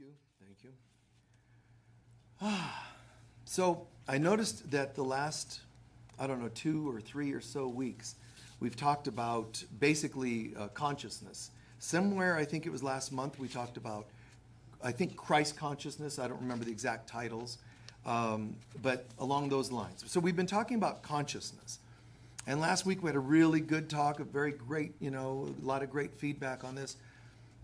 you. Thank you. So I noticed that the last, 2 or 3 or so weeks, we've talked about basically consciousness. Somewhere, I think it was last month, we talked about, Christ consciousness. I don't remember the exact titles, but along those lines. So we've been talking about consciousness. And last week we had a really good talk, a very great, a lot of great feedback on this,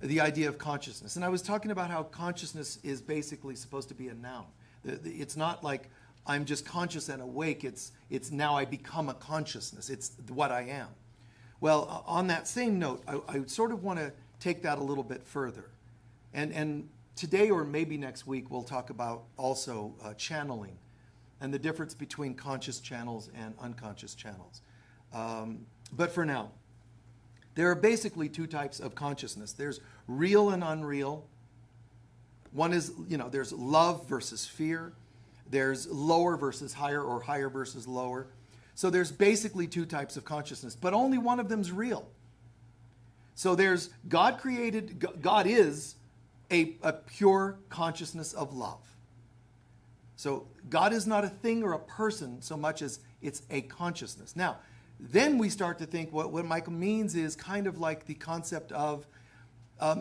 the idea of consciousness. And I was talking about how consciousness is basically supposed to be a noun. It's not like I'm just conscious and awake. It's now I become a consciousness. It's what I am. Well, on that same note, I sort of want to take that a little bit further. And today or maybe next week, we'll talk about also channeling and the difference between conscious channels and unconscious channels. But for now, there are basically 2 types of consciousness. There's real and unreal. One is, there's love versus fear. There's lower versus higher, or higher versus lower. So there's basically 2 types of consciousness, but only one of them's real. So there's God is a pure consciousness of love. So God is not a thing or a person so much as it's a consciousness. Now, then we start to think what Michael means is kind of like the concept of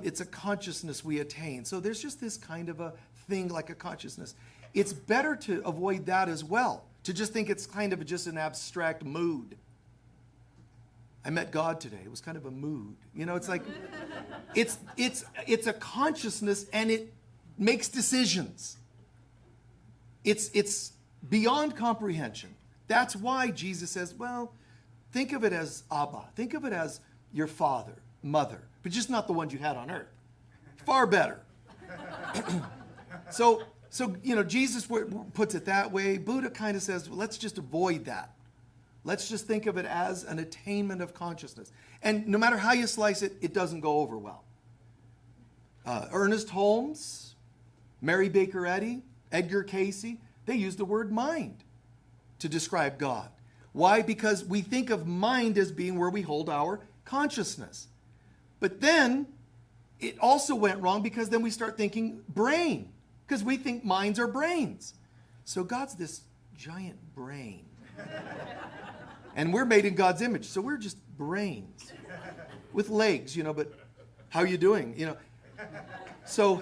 it's a consciousness we attain. So there's just this kind of a thing like a consciousness. It's better to avoid that as well, to just think it's kind of just an abstract mood. I met God today. It was kind of a mood. It's like, it's a consciousness and it makes decisions. It's beyond comprehension. That's why Jesus says, well, think of it as Abba. Think of it as your father, mother, but just not the ones you had on earth. Far better. So Jesus puts it that way. Buddha kind of says, well, let's just avoid that. Let's just think of it as an attainment of consciousness. And no matter how you slice it, it doesn't go over well. Ernest Holmes, Mary Baker Eddy, Edgar Casey, they use the word mind to describe God. Why? Because we think of mind as being where we hold our consciousness. But then it also went wrong because then we start thinking brain, because we think minds are brains. So God's this giant brain. And we're made in God's image, so we're just brains with legs, but how are you doing? So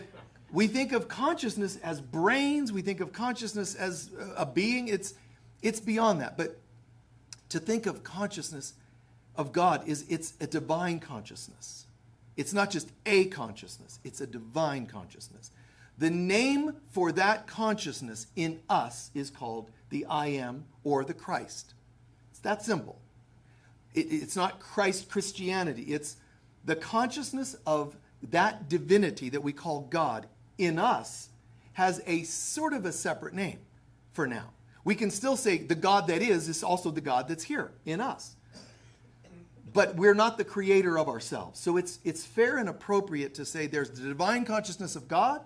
we think of consciousness as brains. We think of consciousness as a being. It's beyond that. But to think of consciousness of God it's a divine consciousness. It's not just a consciousness. It's a divine consciousness. The name for that consciousness in us is called the I Am or the Christ. It's that simple. It's not Christianity. It's the consciousness of that divinity that we call God in us has a sort of a separate name for now. We can still say the God that is also the God that's here in us. But we're not the creator of ourselves. So it's fair and appropriate to say there's the divine consciousness of God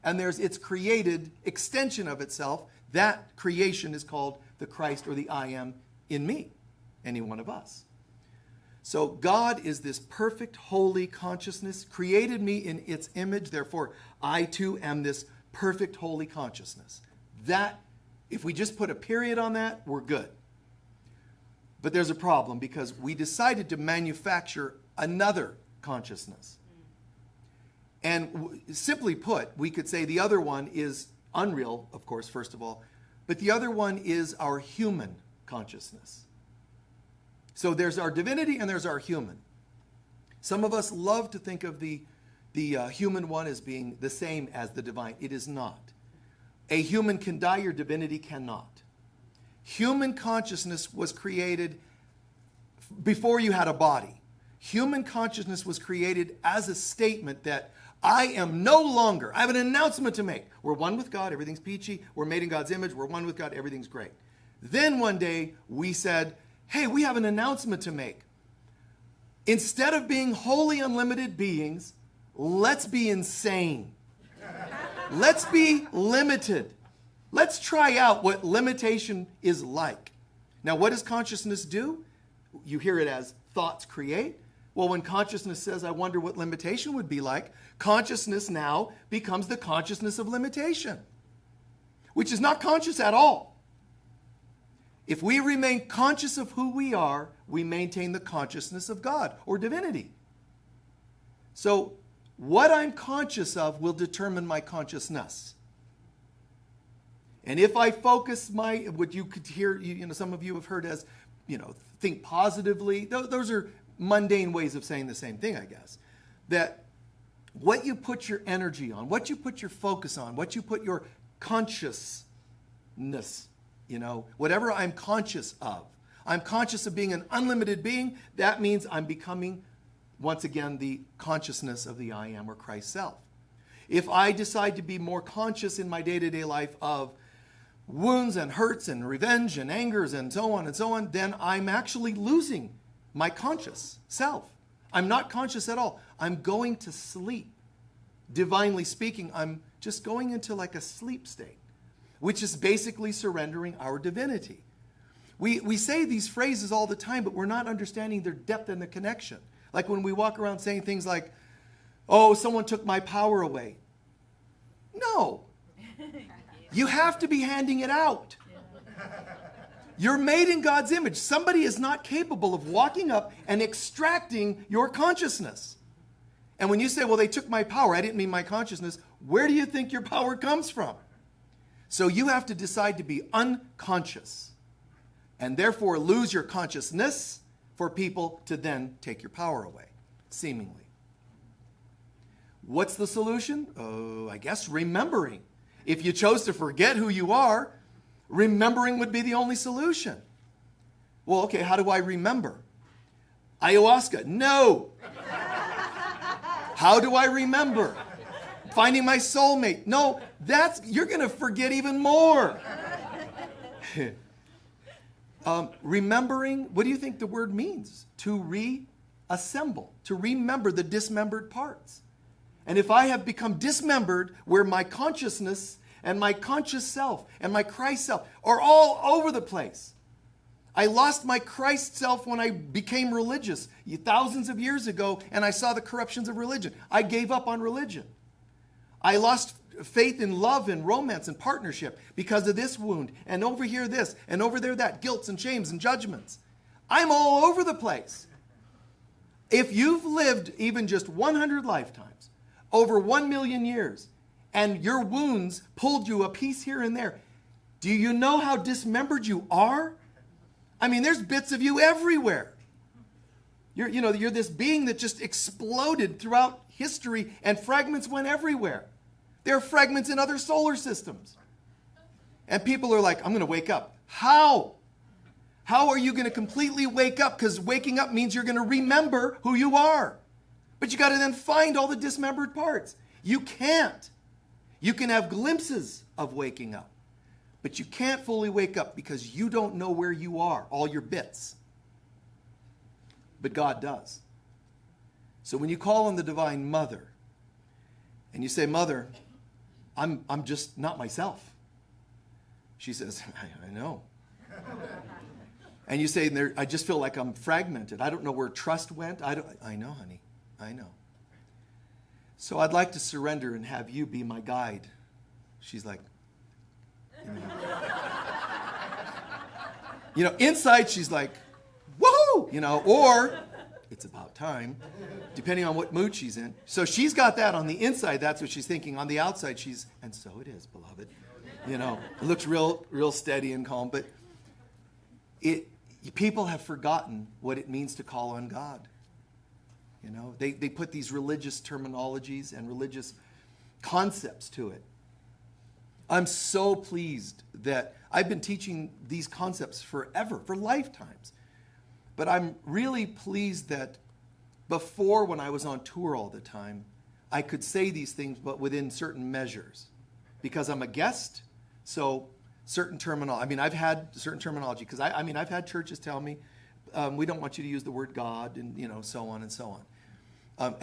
and there's its created extension of itself. That creation is called the Christ or the I Am in me, any one of us. So God is this perfect, holy consciousness, created me in its image. Therefore, I too am this perfect, holy consciousness. That, if we just put a period on that, we're good. But there's a problem because we decided to manufacture another consciousness. And simply put, we could say the other one is unreal, of course, first of all, but the other one is our human consciousness. So there's our divinity and there's our human. Some of us love to think of the human one as being the same as the divine. It is not. A human can die, your divinity cannot. Human consciousness was created before you had a body. Human consciousness was created as a statement that I am no longer, I have an announcement to make. We're one with God, everything's peachy. We're made in God's image, we're one with God, everything's great. Then one day we said, hey, we have an announcement to make. Instead of being wholly unlimited beings, let's be insane. Let's be limited. Let's try out what limitation is like. Now, what does consciousness do? You hear it as thoughts create. Well, when consciousness says, I wonder what limitation would be like, consciousness now becomes the consciousness of limitation, which is not conscious at all. If we remain conscious of who we are, we maintain the consciousness of God or divinity. So what I'm conscious of will determine my consciousness. And if I focus what you could hear, some of you have heard as, think positively. Those are mundane ways of saying the same thing, I guess. That what you put your energy on, what you put your focus on, what you put your consciousness, whatever I'm conscious of. I'm conscious of being an unlimited being. That means I'm becoming, once again, the consciousness of the I am or Christ self. If I decide to be more conscious in my day-to-day life of wounds and hurts and revenge and angers and so on, then I'm actually losing my conscious self. I'm not conscious at all. I'm going to sleep. Divinely speaking, I'm just going into like a sleep state, which is basically surrendering our divinity. We say these phrases all the time, but we're not understanding their depth and the connection. Like when we walk around saying things like, oh, someone took my power away. No. You have to be handing it out. You're made in God's image. Somebody is not capable of walking up and extracting your consciousness. And when you say, well, they took my power, I didn't mean my consciousness, where do you think your power comes from? So you have to decide to be unconscious and therefore lose your consciousness for people to then take your power away, seemingly. What's the solution? Oh, I guess remembering. If you chose to forget who you are, remembering would be the only solution. Well, okay, how do I remember? Ayahuasca? No. How do I remember? Finding my soulmate? No, you're going to forget even more. Remembering, what do you think the word means? To reassemble, to remember the dismembered parts. And if I have become dismembered, where my consciousness and my conscious self and my Christ self are all over the place. I lost my Christ self when I became religious thousands of years ago, and I saw the corruptions of religion. I gave up on religion. I lost faith in love and romance and partnership because of this wound, and over here this, and over there that, guilts and shames and judgments. I'm all over the place. If you've lived even just 100 lifetimes, over 1 million years, and your wounds pulled you a piece here and there, do you know how dismembered you are? I mean, there's bits of you everywhere. You're this being that just exploded throughout history, and fragments went everywhere. There are fragments in other solar systems. And people are like, I'm going to wake up. How? How are you going to completely wake up? Because waking up means you're going to remember who you are. But you got to then find all the dismembered parts. You can't. You can have glimpses of waking up, but you can't fully wake up because you don't know where you are, all your bits. But God does. So when you call on the Divine Mother and you say, Mother, I'm just not myself. She says, I know. And you say, I just feel like I'm fragmented. I don't know where trust went. I know, honey. I know. So I'd like to surrender and have you be my guide. She's like, inside she's like, woohoo, or it's about time, depending on what mood she's in. So she's got that on the inside. That's what she's thinking. On the outside, and so it is, beloved. It looks real steady and calm, but people have forgotten what it means to call on God. They put these religious terminologies and religious concepts to it. I'm so pleased that I've been teaching these concepts forever, for lifetimes. But I'm really pleased that before, when I was on tour all the time, I could say these things, but within certain measures. Because I'm a guest, so certain terminology. I mean, I've had certain terminology, because I've had churches tell me, we don't want you to use the word God, and so on and so on.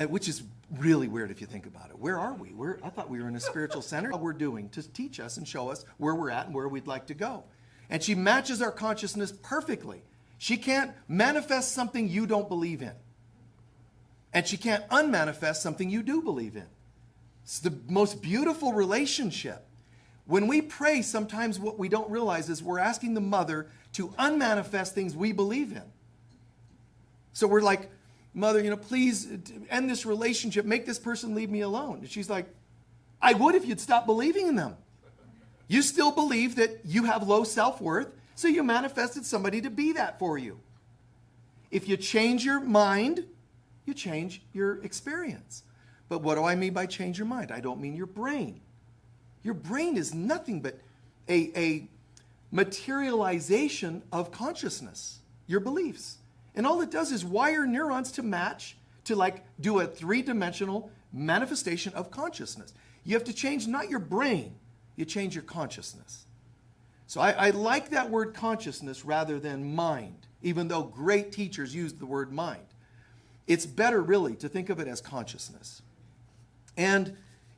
Which is really weird if you think about it. Where are we? I thought we were in a spiritual center. What we're doing to teach us and show us where we're at and where we'd like to go. And she matches our consciousness perfectly. She can't manifest something you don't believe in. And she can't unmanifest something you do believe in. It's the most beautiful relationship. When we pray, sometimes what we don't realize is we're asking the mother to unmanifest things we believe in. So we're like, Mother, please end this relationship. Make this person leave me alone. And she's like, I would if you'd stop believing in them. You still believe that you have low self-worth, so you manifested somebody to be that for you. If you change your mind, you change your experience. But what do I mean by change your mind? I don't mean your brain. Your brain is nothing but a materialization of consciousness, your beliefs. And all it does is wire neurons to match, to like do a three-dimensional manifestation of consciousness. You have to change not your brain, you change your consciousness. So I like that word consciousness rather than mind, even though great teachers use the word mind. It's better really to think of it as consciousness. And,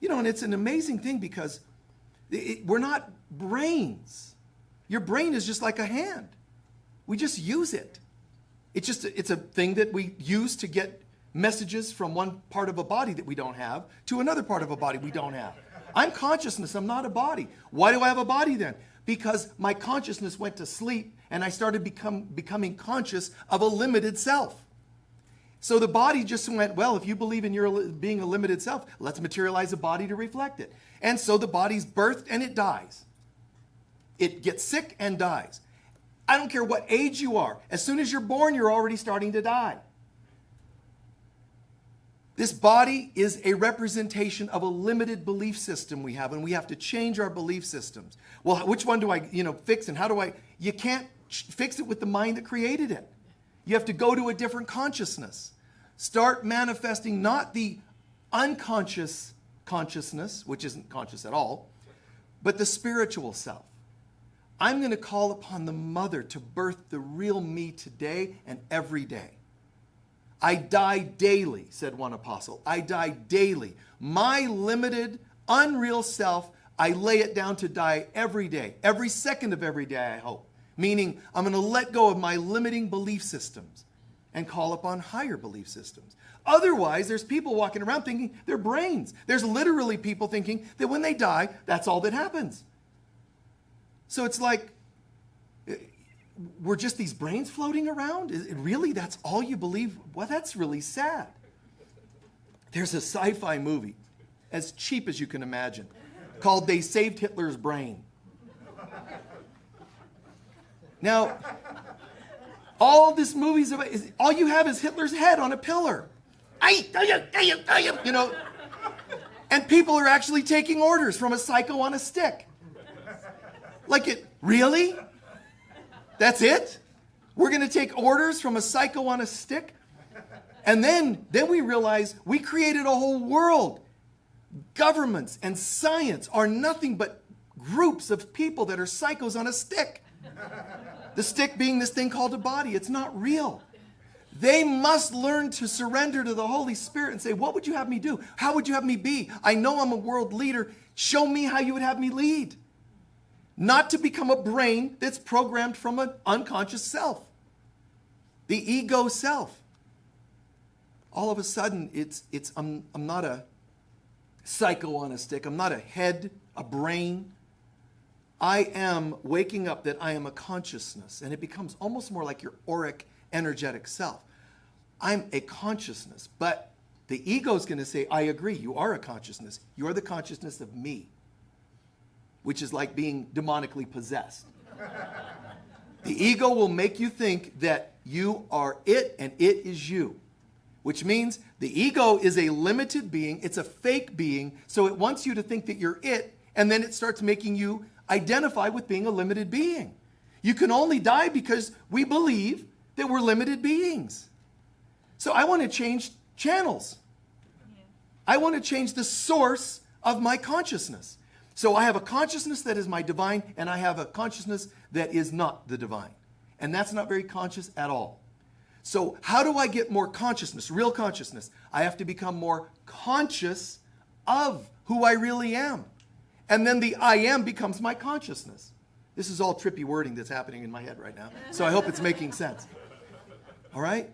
and it's an amazing thing because we're not brains. Your brain is just like a hand. We just use it. It's a thing that we use to get messages from one part of a body that we don't have to another part of a body we don't have. I'm consciousness, I'm not a body. Why do I have a body then? Because my consciousness went to sleep and I started becoming conscious of a limited self. So the body just went, well, if you believe in your being a limited self, let's materialize a body to reflect it. And so the body's birthed and it dies. It gets sick and dies. I don't care what age you are. As soon as you're born, you're already starting to die. This body is a representation of a limited belief system we have, and we have to change our belief systems. Well, which one do I, fix, and how do I? You can't fix it with the mind that created it. You have to go to a different consciousness. Start manifesting not the unconscious consciousness, which isn't conscious at all, but the spiritual self. I'm going to call upon the mother to birth the real me today and every day. I die daily, said one apostle. I die daily. My limited, unreal self, I lay it down to die every day, every second of every day, I hope. Meaning, I'm going to let go of my limiting belief systems and call upon higher belief systems. Otherwise, there's people walking around thinking they're brains. There's literally people thinking that when they die, that's all that happens. So it's like, we're just these brains floating around? Really, that's all you believe? Well, that's really sad. There's a sci-fi movie, as cheap as you can imagine, called They Saved Hitler's Brain. Now, all this movie's about, all you have is Hitler's head on a pillar. And people are actually taking orders from a psycho on a stick. Really? That's it? We're going to take orders from a psycho on a stick? And then we realize we created a whole world. Governments and science are nothing but groups of people that are psychos on a stick. The stick being this thing called a body. It's not real. They must learn to surrender to the Holy Spirit and say, what would you have me do? How would you have me be? I know I'm a world leader. Show me how you would have me lead. Not to become a brain that's programmed from an unconscious self. The ego self. All of a sudden, I'm not a psycho on a stick. I'm not a head, a brain. I am waking up that I am a consciousness. And it becomes almost more like your auric, energetic self. I'm a consciousness. But the ego is going to say, I agree, you are a consciousness. You're the consciousness of me. Which is like being demonically possessed. The ego will make you think that you are it and it is you. Which means the ego is a limited being, it's a fake being, so it wants you to think that you're it, and then it starts making you identify with being a limited being. You can only die because we believe that we're limited beings. So I want to change channels. I want to change the source of my consciousness. So I have a consciousness that is my divine, and I have a consciousness that is not the divine. And that's not very conscious at all. So how do I get more consciousness, real consciousness? I have to become more conscious of who I really am. And then the I am becomes my consciousness. This is all trippy wording that's happening in my head right now. So I hope it's making sense. All right?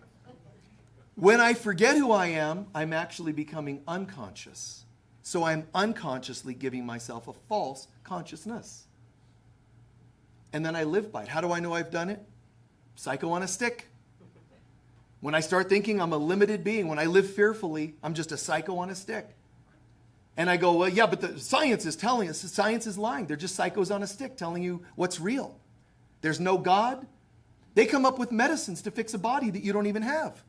When I forget who I am, I'm actually becoming unconscious. So I'm unconsciously giving myself a false consciousness. And then I live by it. How do I know I've done it? Psycho on a stick. When I start thinking I'm a limited being, when I live fearfully, I'm just a psycho on a stick. And I go, well, yeah, but the science is telling us, science is lying. They're just psychos on a stick telling you what's real. There's no God. They come up with medicines to fix a body that you don't even have.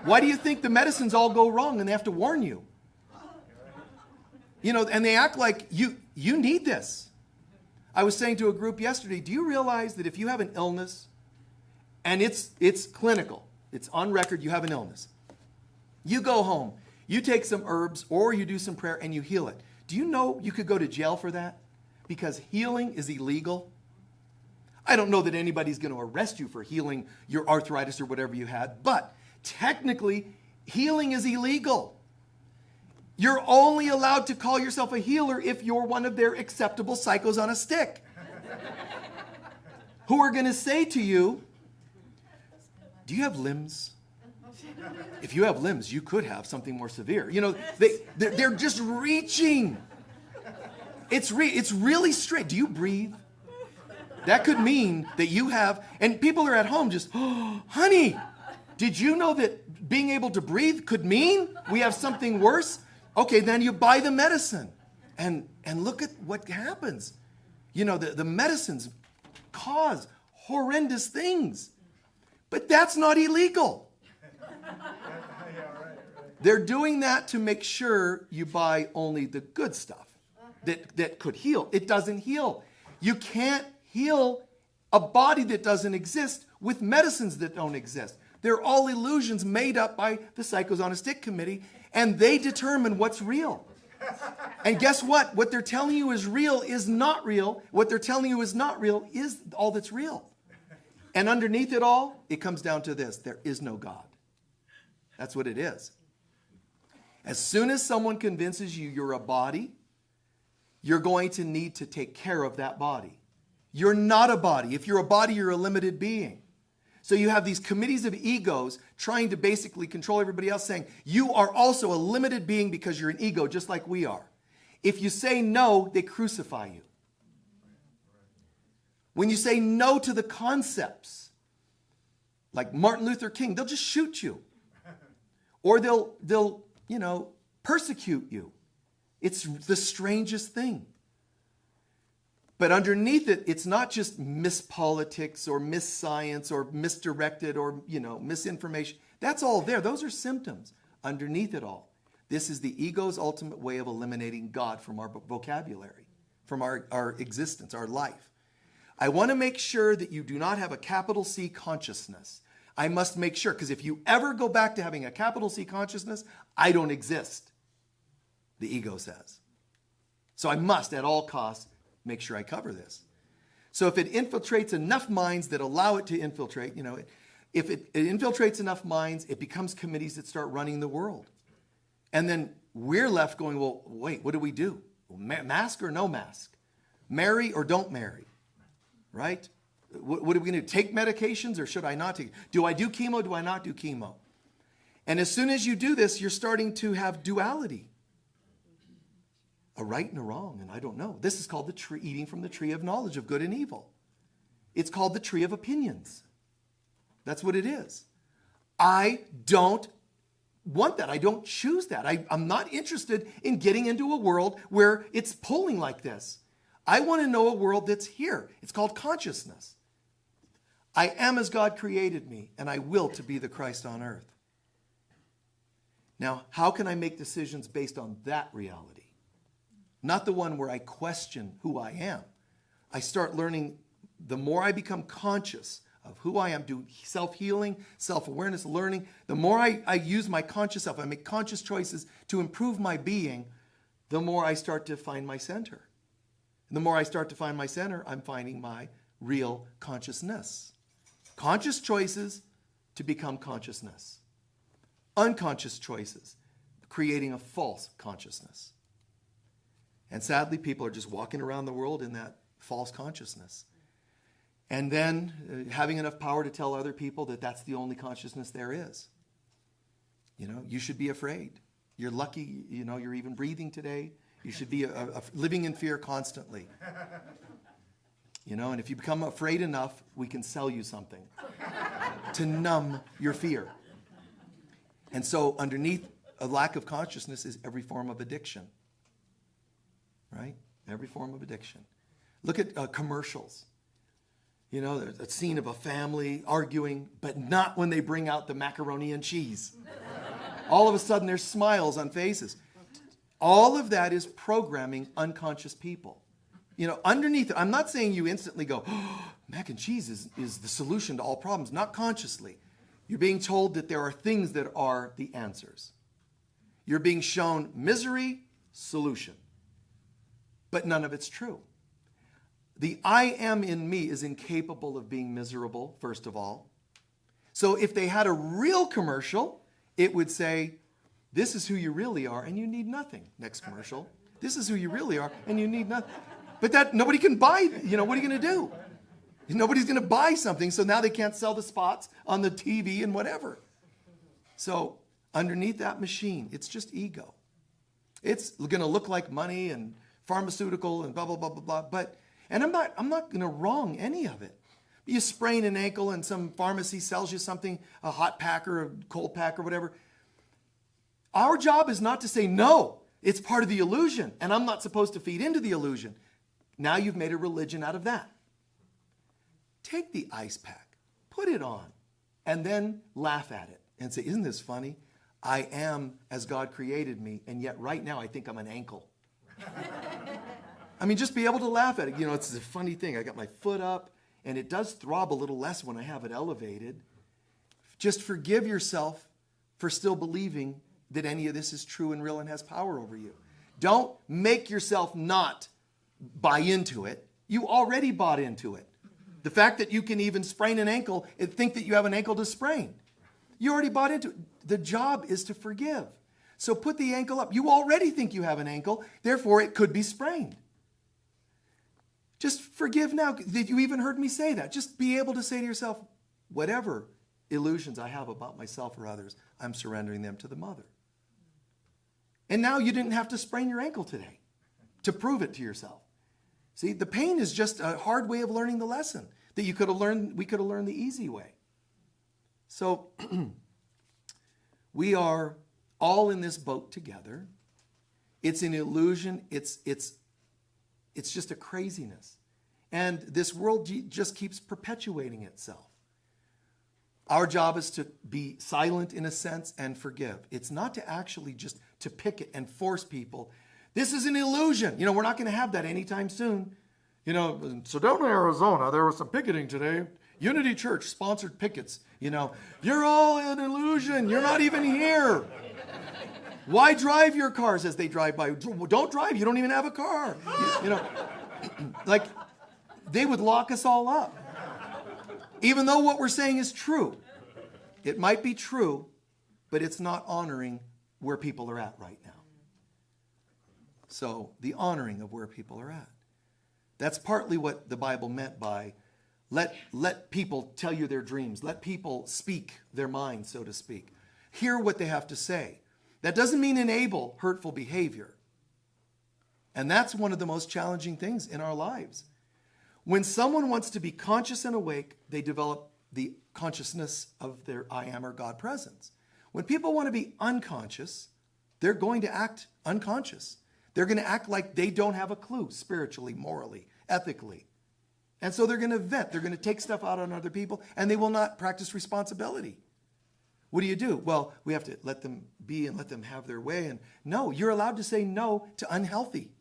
Why do you think the medicines all go wrong and they have to warn you? You know, and they act like you need this. I was saying to a group yesterday, do you realize that if you have an illness and it's clinical, it's on record, you have an illness, you go home, you take some herbs or you do some prayer and you heal it. Do you know you could go to jail for that? Because healing is illegal. I don't know that anybody's going to arrest you for healing your arthritis or whatever you had, but technically, healing is illegal. You're only allowed to call yourself a healer if you're one of their acceptable psychos on a stick who are going to say to you, do you have limbs? If you have limbs, you could have something more severe. You know, they're just reaching. It's really straight. Do you breathe? That could mean that you have, and people are at home just, oh, honey, did you know that being able to breathe could mean we have something worse? Okay, then you buy the medicine. And look at what happens. You know, the medicines cause horrendous things. But that's not illegal. They're doing that to make sure you buy only the good stuff that could heal. It doesn't heal. You can't heal a body that doesn't exist with medicines that don't exist. They're all illusions made up by the Psychos on a Stick Committee, and they determine what's real. And guess what? What they're telling you is real is not real. What they're telling you is not real is all that's real. And underneath it all, it comes down to this. There is no God. That's what it is. As soon as someone convinces you you're a body, you're going to need to take care of that body. You're not a body. If you're a body, you're a limited being. So you have these committees of egos trying to basically control everybody else, saying you are also a limited being because you're an ego just like we are. If you say no, they crucify you. When you say no to the concepts, like Martin Luther King, they'll just shoot you. Or they'll persecute you. It's the strangest thing. But underneath it, it's not just mispolitics or misscience or misdirected or, misinformation. That's all there. Those are symptoms. Underneath it all, this is the ego's ultimate way of eliminating God from our vocabulary, from our existence, our life. I want to make sure that you do not have a capital C consciousness. I must make sure, because if you ever go back to having a capital C consciousness, I don't exist, the ego says. So I must, at all costs, make sure I cover this. So if it infiltrates enough minds that allow it to infiltrate, if it infiltrates enough minds, it becomes committees that start running the world. And then we're left going, well, wait, what do we do? Mask or no mask? Marry or don't marry? Right? What are we going to do? Take medications or should I not take? Do I do chemo? Do I not do chemo? And as soon as you do this, you're starting to have duality. A right and a wrong, and I don't know. This is called the tree, eating from the tree of knowledge of good and evil. It's called the tree of opinions. That's what it is. I don't want that. I don't choose that. I'm not interested in getting into a world where it's pulling like this. I want to know a world that's here. It's called consciousness. I am as God created me, and I will to be the Christ on earth. Now, how can I make decisions based on that reality? Not the one where I question who I am. I start learning, the more I become conscious of who I am, do self-healing, self-awareness, learning, the more I use my conscious self, I make conscious choices to improve my being, the more I start to find my center. And the more I start to find my center, I'm finding my real consciousness. Conscious choices to become consciousness. Unconscious choices, creating a false consciousness. And sadly, people are just walking around the world in that false consciousness. And then having enough power to tell other people that that's the only consciousness there is. You should be afraid. You're lucky, you're even breathing today. You should be living in fear constantly. And if you become afraid enough, we can sell you something to numb your fear. And so underneath a lack of consciousness is every form of addiction. Right? Every form of addiction. Look at commercials. There's a scene of a family arguing, but not when they bring out the macaroni and cheese. All of a sudden, there's smiles on faces. All of that is programming unconscious people. Underneath it, I'm not saying you instantly go, oh, mac and cheese is the solution to all problems. Not consciously. You're being told that there are things that are the answers. You're being shown misery, solution. But none of it's true. The I am in me is incapable of being miserable, first of all. So if they had a real commercial, it would say, this is who you really are and you need nothing. Next commercial. This is who you really are and you need nothing. But that nobody can buy, what are you going to do? Nobody's going to buy something, so now they can't sell the spots on the TV and whatever. So underneath that machine, it's just ego. It's going to look like money and pharmaceutical and blah, blah, blah, blah, blah. And I'm not going to wrong any of it. You sprain an ankle and some pharmacy sells you something, a hot pack or a cold pack or whatever. Our job is not to say, no, it's part of the illusion, and I'm not supposed to feed into the illusion. Now you've made a religion out of that. Take the ice pack, put it on, and then laugh at it and say, isn't this funny? I am as God created me, and yet right now I think I'm an ankle. Just be able to laugh at it. It's a funny thing. I got my foot up, and it does throb a little less when I have it elevated. Just forgive yourself for still believing that any of this is true and real and has power over you. Don't make yourself not buy into it. You already bought into it. The fact that you can even sprain an ankle and think that you have an ankle to sprain. You already bought into it. The job is to forgive. So put the ankle up. You already think you have an ankle, therefore it could be sprained. Just forgive now. Did you even heard me say that? Just be able to say to yourself, whatever illusions I have about myself or others, I'm surrendering them to the Mother. And now you didn't have to sprain your ankle today to prove it to yourself. See, the pain is just a hard way of learning the lesson that we could have learned the easy way. So we are all in this boat together. It's an illusion. It's just a craziness. And this world just keeps perpetuating itself. Our job is to be silent in a sense and forgive. It's not to actually just to picket and force people. This is an illusion. We're not going to have that anytime soon. In Sedona, Arizona, there was some picketing today. Unity Church sponsored pickets. You're all an illusion. You're not even here. Why drive your cars as they drive by? Don't drive. You don't even have a car. Like they would lock us all up. Even though what we're saying is true. It might be true, but it's not honoring where people are at right now. So the honoring of where people are at. That's partly what the Bible meant by let people tell you their dreams. Let people speak their mind, so to speak. Hear what they have to say. That doesn't mean enable hurtful behavior. And that's one of the most challenging things in our lives. When someone wants to be conscious and awake, they develop the consciousness of their I am or God presence. When people want to be unconscious, they're going to act unconscious. They're going to act like they don't have a clue spiritually, morally, ethically. And so they're going to vent. They're going to take stuff out on other people, and they will not practice responsibility. What do? Well, we have to let them be and let them have their way. And no, you're allowed to say no to unhealthy.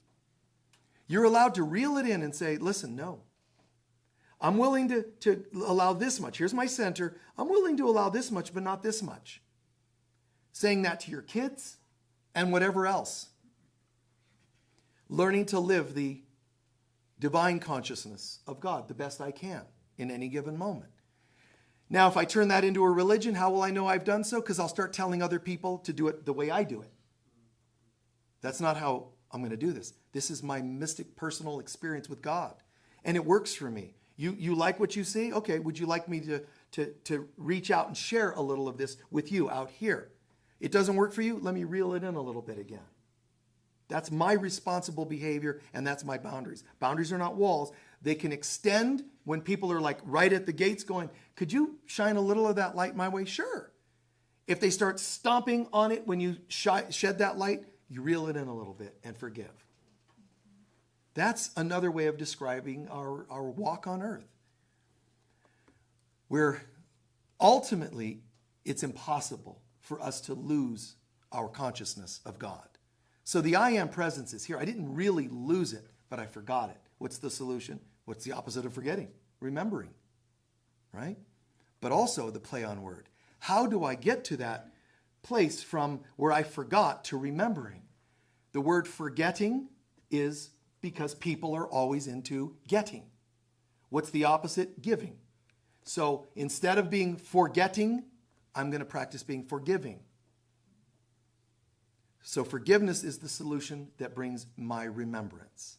You're allowed to reel it in and say, listen, no. I'm willing to allow this much. Here's my center. I'm willing to allow this much, but not this much. Saying that to your kids and whatever else. Learning to live the divine consciousness of God the best I can in any given moment. Now, if I turn that into a religion, how will I know I've done so? Because I'll start telling other people to do it the way I do it. That's not how I'm going to do this. This is my mystic personal experience with God. And it works for me. You like what you see? Okay, would you like me to reach out and share a little of this with you out here? It doesn't work for you? Let me reel it in a little bit again. That's my responsible behavior, and that's my boundaries. Boundaries are not walls. They can extend when people are like right at the gates going, could you shine a little of that light my way? Sure. If they start stomping on it when you shed that light, you reel it in a little bit and forgive. That's another way of describing our walk on earth. Where ultimately it's impossible for us to lose our consciousness of God. So the I am presence is here. I didn't really lose it, but I forgot it. What's the solution? What's the opposite of forgetting? Remembering, right? But also the play on word. How do I get to that place from where I forgot to remembering? The word forgetting is because people are always into getting. What's the opposite? Giving. So instead of being forgetting, I'm going to practice being forgiving. So forgiveness is the solution that brings my remembrance.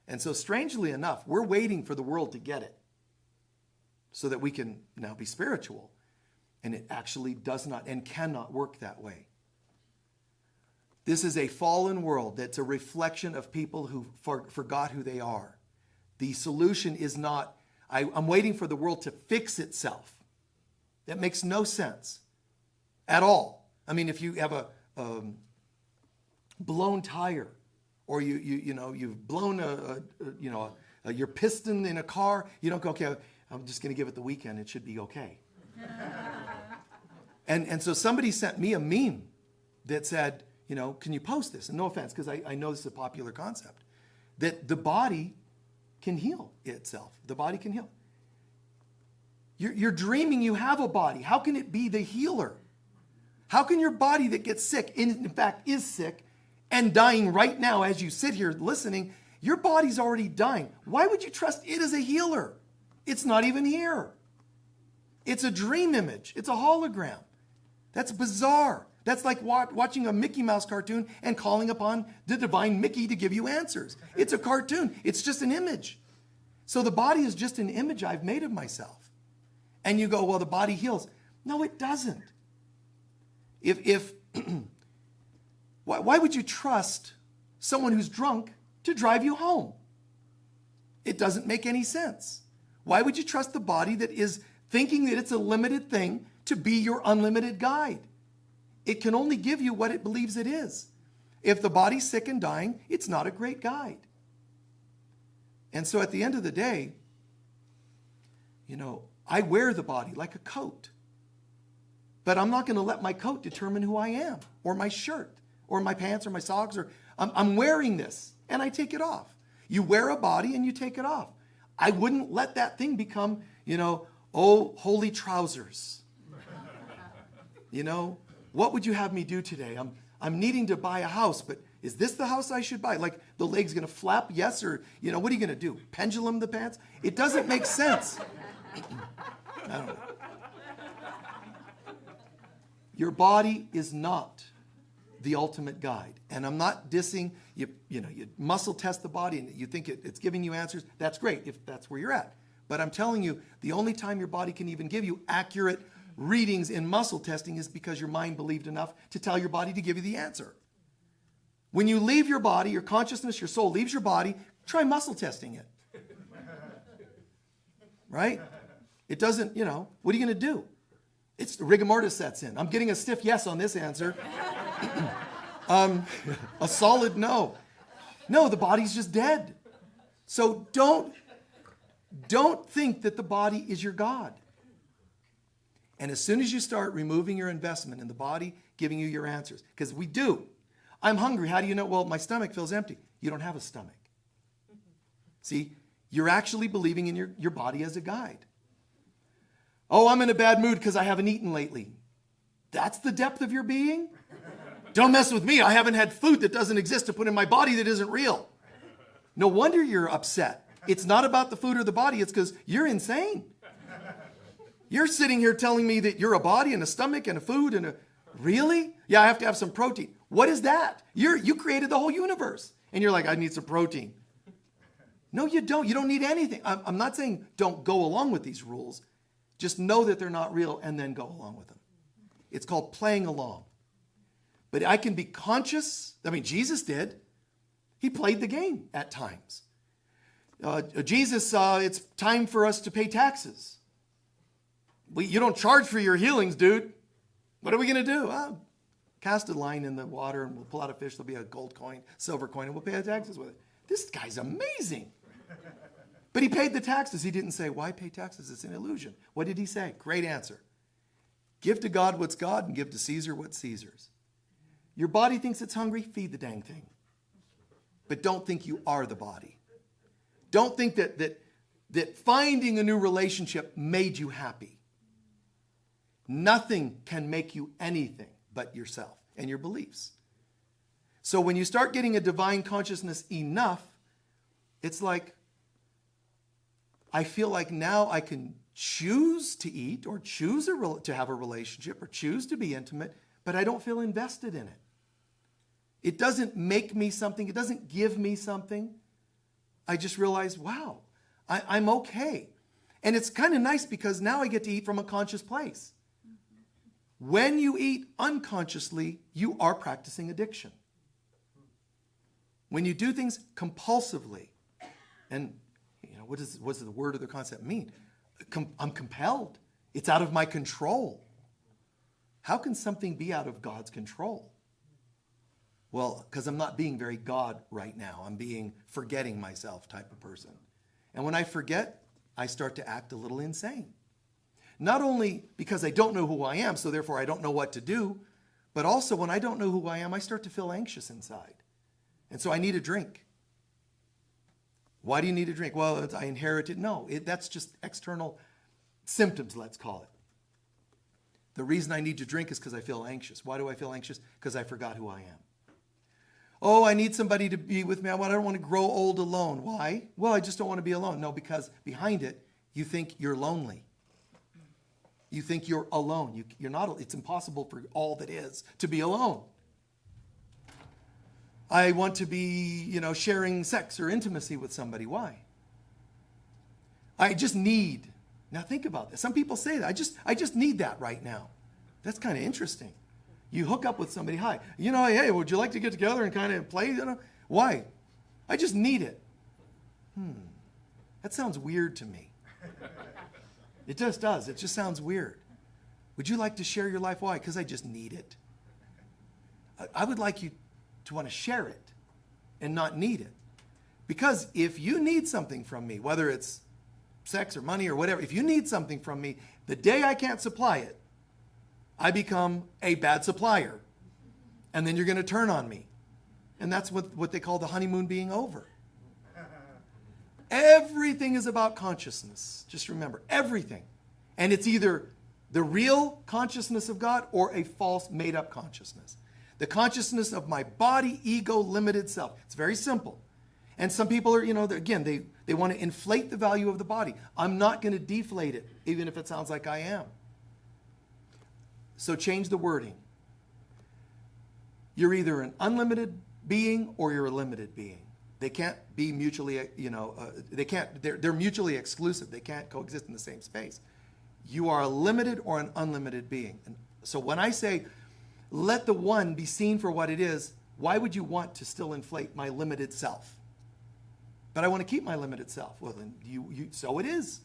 And so strangely enough, we're waiting for the world to get it so that we can now be spiritual. And it actually does not and cannot work that way. This is a fallen world that's a reflection of people who forgot who they are. The solution is not, I'm waiting for the world to fix itself. That makes no sense at all. I mean, if you have a blown tire, or you've blown your piston in a car, you don't go, okay, I'm just going to give it the weekend. It should be okay. And so somebody sent me a meme that said, can you post this? And no offense, because I know this is a popular concept, that the body can heal itself. The body can heal. You're dreaming you have a body. How can it be the healer? How can your body that gets sick, in fact is sick, and dying right now as you sit here listening, your body's already dying. Why would you trust it as a healer? It's not even here. It's a dream image. It's a hologram. That's bizarre. That's like watching a Mickey Mouse cartoon and calling upon the divine Mickey to give you answers. It's a cartoon. It's just an image. So the body is just an image I've made of myself. And you go, well, the body heals. No, it doesn't. Why would you trust someone who's drunk to drive you home? It doesn't make any sense. Why would you trust the body that is thinking that it's a limited thing to be your unlimited guide? It can only give you what it believes it is. If the body's sick and dying, it's not a great guide. And so at the end of the day, I wear the body like a coat. But I'm not going to let my coat determine who I am, or my shirt, or my pants, or my socks, or I'm wearing this, and I take it off. You wear a body and you take it off. I wouldn't let that thing become, holy trousers. What would you have me do today? I'm needing to buy a house, but is this the house I should buy? Like the leg's going to flap, yes, or, what are you going to do? Pendulum the pants? It doesn't make sense. I don't know. Your body is not the ultimate guide. And I'm not dissing, you muscle test the body and you think it's giving you answers. That's great if that's where you're at. But I'm telling you, the only time your body can even give you accurate readings in muscle testing is because your mind believed enough to tell your body to give you the answer. When you leave your body, your consciousness, your soul leaves your body, try muscle testing it. Right? It doesn't, what are you going to do? It's rigor mortis sets in. I'm getting a stiff yes on this answer. A solid no. No, the body's just dead. So don't think that the body is your God. And as soon as you start removing your investment in the body, giving you your answers, because we do. I'm hungry. How do you know? Well, my stomach feels empty. You don't have a stomach. See, you're actually believing in your body as a guide. Oh, I'm in a bad mood because I haven't eaten lately. That's the depth of your being? Don't mess with me. I haven't had food that doesn't exist to put in my body that isn't real. No wonder you're upset. It's not about the food or the body. It's because you're insane. You're sitting here telling me that you're a body and a stomach and a food and a... Really? Yeah, I have to have some protein. What is that? You created the whole universe. And you're like, I need some protein. No, you don't. You don't need anything. I'm not saying don't go along with these rules. Just know that they're not real and then go along with them. It's called playing along. But I can be conscious. I mean, Jesus did. He played the game at times. Jesus, it's time for us to pay taxes. You don't charge for your healings, dude. What are we going to do? Cast a line in the water and we'll pull out a fish. There'll be a gold coin, silver coin, and we'll pay our taxes with it. This guy's amazing. But he paid the taxes. He didn't say, why pay taxes? It's an illusion. What did he say? Great answer. Give to God what's God and give to Caesar what's Caesar's. Your body thinks it's hungry, feed the dang thing. But don't think you are the body. Don't think that finding a new relationship made you happy. Nothing can make you anything but yourself and your beliefs. So when you start getting a divine consciousness enough, it's like, I feel like now I can choose to eat or choose to have a relationship or choose to be intimate, but I don't feel invested in it. It doesn't make me something. It doesn't give me something. I just realize, wow, I'm okay. And it's kind of nice because now I get to eat from a conscious place. When you eat unconsciously, you are practicing addiction. When you do things compulsively, and what does the word or the concept mean? I'm compelled. It's out of my control. How can something be out of God's control? Well, because I'm not being very God right now. I'm being forgetting myself type of person. And when I forget, I start to act a little insane. Not only because I don't know who I am, so therefore I don't know what to do, but also when I don't know who I am, I start to feel anxious inside. And so I need a drink. Why do you need a drink? Well, I inherited. No, that's just external symptoms, let's call it. The reason I need to drink is because I feel anxious. Why do I feel anxious? Because I forgot who I am. Oh, I need somebody to be with me. I don't want to grow old alone. Why? Well, I just don't want to be alone. No, because behind it, you think you're lonely. You think you're alone. You're not. It's impossible for all that is to be alone. I want to be, sharing sex or intimacy with somebody. Why? I just need. Now think about this. Some people say that. I just need that right now. That's kind of interesting. You hook up with somebody. Hi. Hey, would you like to get together and kind of play? Why? I just need it. That sounds weird to me. It just does. It just sounds weird. Would you like to share your life? Why? Because I just need it. I would like you to want to share it and not need it. Because if you need something from me, whether it's sex or money or whatever, if you need something from me, the day I can't supply it, I become a bad supplier. And then you're going to turn on me. And that's what they call the honeymoon being over. Everything is about consciousness. Just remember, everything. And it's either the real consciousness of God or a false made-up consciousness. The consciousness of my body, ego, limited self. It's very simple. And some people are, again, they want to inflate the value of the body. I'm not going to deflate it, even if it sounds like I am. So change the wording. You're either an unlimited being or you're a limited being. They can't be mutually, they're mutually exclusive. They can't coexist in the same space. You are a limited or an unlimited being. And so when I say, let the one be seen for what it is, why would you want to still inflate my limited self? But I want to keep my limited self. Well, then so it is.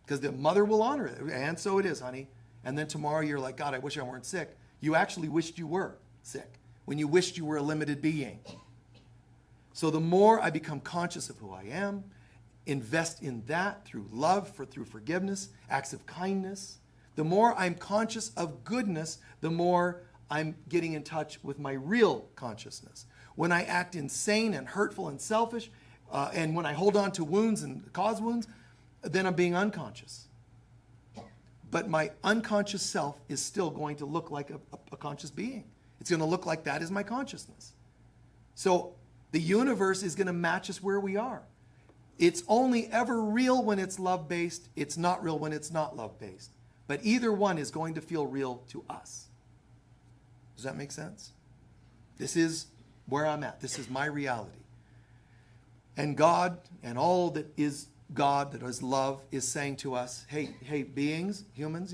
Because the mother will honor it. And so it is, honey. And then tomorrow you're like, God, I wish I weren't sick. You actually wished you were sick when you wished you were a limited being. So the more I become conscious of who I am, invest in that through love, through forgiveness, acts of kindness, the more I'm conscious of goodness, the more I'm getting in touch with my real consciousness. When I act insane and hurtful and selfish, and when I hold on to wounds and cause wounds, then I'm being unconscious. But my unconscious self is still going to look like a conscious being. It's going to look like that is my consciousness. So the universe is going to match us where we are. It's only ever real when it's love-based. It's not real when it's not love-based. But either one is going to feel real to us. Does that make sense? This is where I'm at. This is my reality. And God and all that is God, that is love, is saying to us, hey, beings, humans,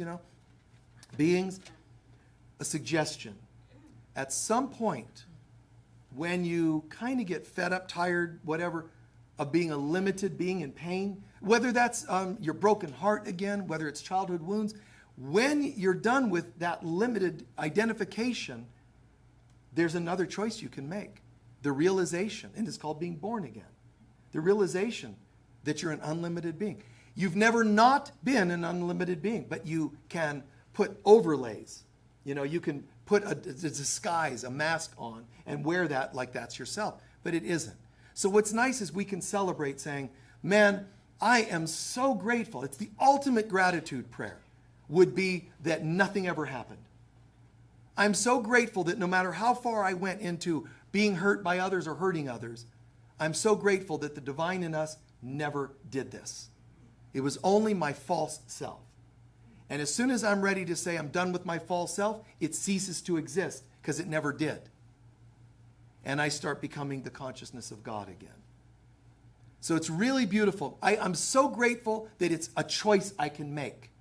beings, a suggestion. At some point, when you kind of get fed up, tired, whatever, of being a limited being in pain, whether that's your broken heart again, whether it's childhood wounds, when you're done with that limited identification, there's another choice you can make. The realization, and it's called being born again. The realization that you're an unlimited being. You've never not been an unlimited being, but you can put overlays. You can put a disguise, a mask on, and wear that like that's yourself, but it isn't. So what's nice is we can celebrate saying, man, I am so grateful. It's the ultimate gratitude prayer would be that nothing ever happened. I'm so grateful that no matter how far I went into being hurt by others or hurting others, I'm so grateful that the divine in us never did this. It was only my false self. And as soon as I'm ready to say I'm done with my false self, it ceases to exist because it never did. And I start becoming the consciousness of God again. So it's really beautiful. I'm so grateful that it's a choice I can make.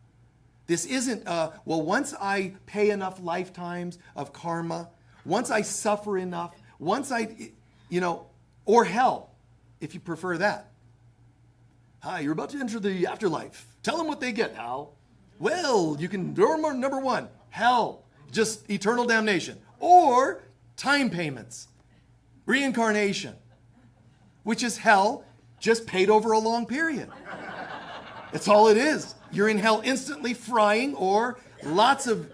This isn't, once I pay enough lifetimes of karma, once I suffer enough, once or hell, if you prefer that. Hi, you're about to enter the afterlife. Tell them what they get, Hal. Well, you can do number one, hell, just eternal damnation. Or time payments, reincarnation, which is hell, just paid over a long period. That's all it is. You're in hell instantly frying or lots of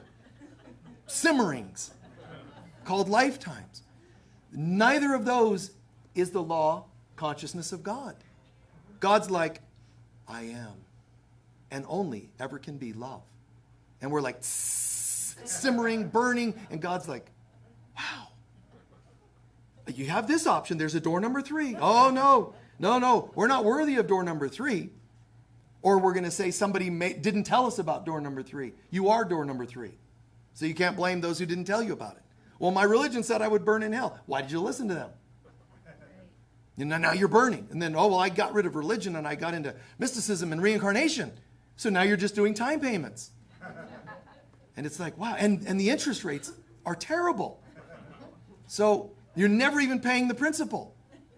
simmerings called lifetimes. Neither of those is the law consciousness of God. God's like, I am, and only ever can be love. And we're like simmering, burning, and God's like, wow. You have this option. There's a door number 3. Oh, no. We're not worthy of door number 3. Or we're going to say somebody didn't tell us about door number 3. You are door number 3. So you can't blame those who didn't tell you about it. Well, my religion said I would burn in hell. Why did you listen to them? And now you're burning. And then, I got rid of religion and I got into mysticism and reincarnation. So now you're just doing time payments. And it's like, wow. And the interest rates are terrible. So you're never even paying the principal.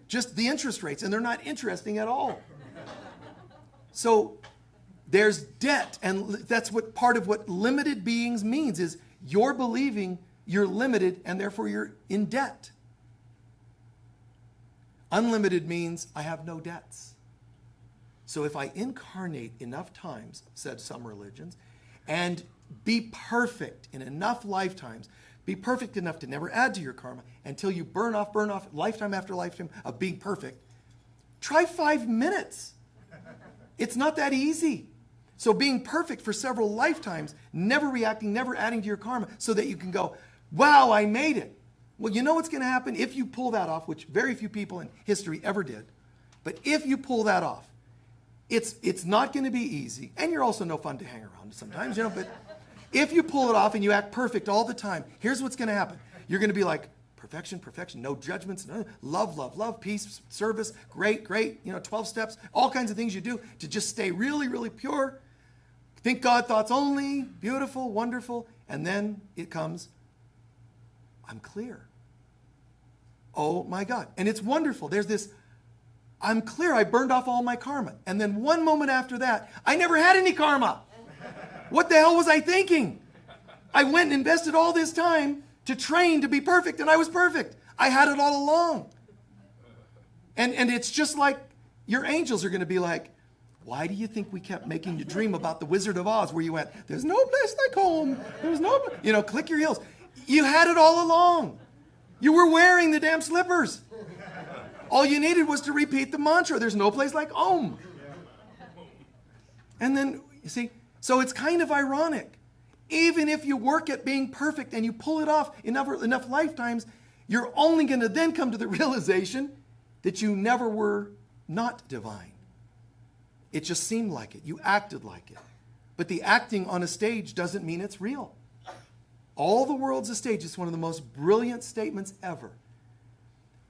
Just the interest rates. And they're not interesting at all. So there's debt. And that's what part of what limited beings means is you're believing you're limited and therefore you're in debt. Unlimited means I have no debts. So if I incarnate enough times, said some religions, and be perfect in enough lifetimes, be perfect enough to never add to your karma until you burn off, lifetime after lifetime of being perfect, try 5 minutes. It's not that easy. So being perfect for several lifetimes, never reacting, never adding to your karma, so that you can go, wow, I made it. Well, you know what's going to happen if you pull that off, which very few people in history ever did. But if you pull that off, it's not going to be easy. And you're also no fun to hang around sometimes, but if you pull it off and you act perfect all the time, here's what's going to happen. You're going to be like, perfection, no judgments, love, peace, service, great, 12 steps, all kinds of things you do to just stay really, really pure. Think God thoughts only, beautiful, wonderful. And then it comes, I'm clear. Oh my God. And it's wonderful. There's this, I'm clear, I burned off all my karma. And then one moment after that, I never had any karma. What the hell was I thinking? I went and invested all this time to train to be perfect, and I was perfect. I had it all along. And it's just like your angels are going to be like, why do you think we kept making you dream about the Wizard of Oz where you went, there's no place like home. There's no, click your heels. You had it all along. You were wearing the damn slippers. All you needed was to repeat the mantra. There's no place like home. And then, you see, so it's kind of ironic. Even if you work at being perfect and you pull it off enough lifetimes, you're only going to then come to the realization that you never were not divine. It just seemed like it. You acted like it. But the acting on a stage doesn't mean it's real. All the world's a stage. It's one of the most brilliant statements ever.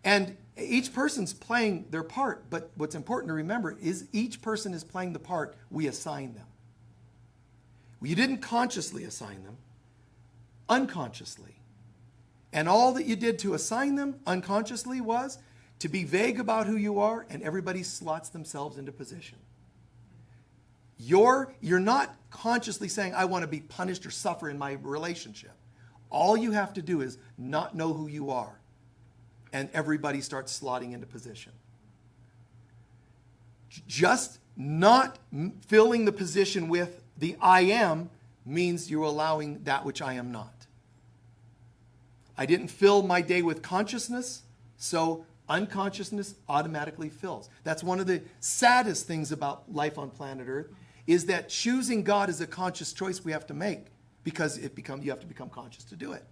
And Each person's playing their part, but what's important to remember is each person is playing the part we assign them. You didn't consciously assign them, unconsciously. And all that you did to assign them unconsciously was to be vague about who you are, and everybody slots themselves into position. You're not consciously saying, I want to be punished or suffer in my relationship. All you have to do is not know who you are, and everybody starts slotting into position. Just not filling the position with the I am means you're allowing that which I am not. I didn't fill my day with consciousness, so unconsciousness automatically fills. That's one of the saddest things about life on planet Earth, is that choosing God is a conscious choice we have to make, because you have to become conscious to do it.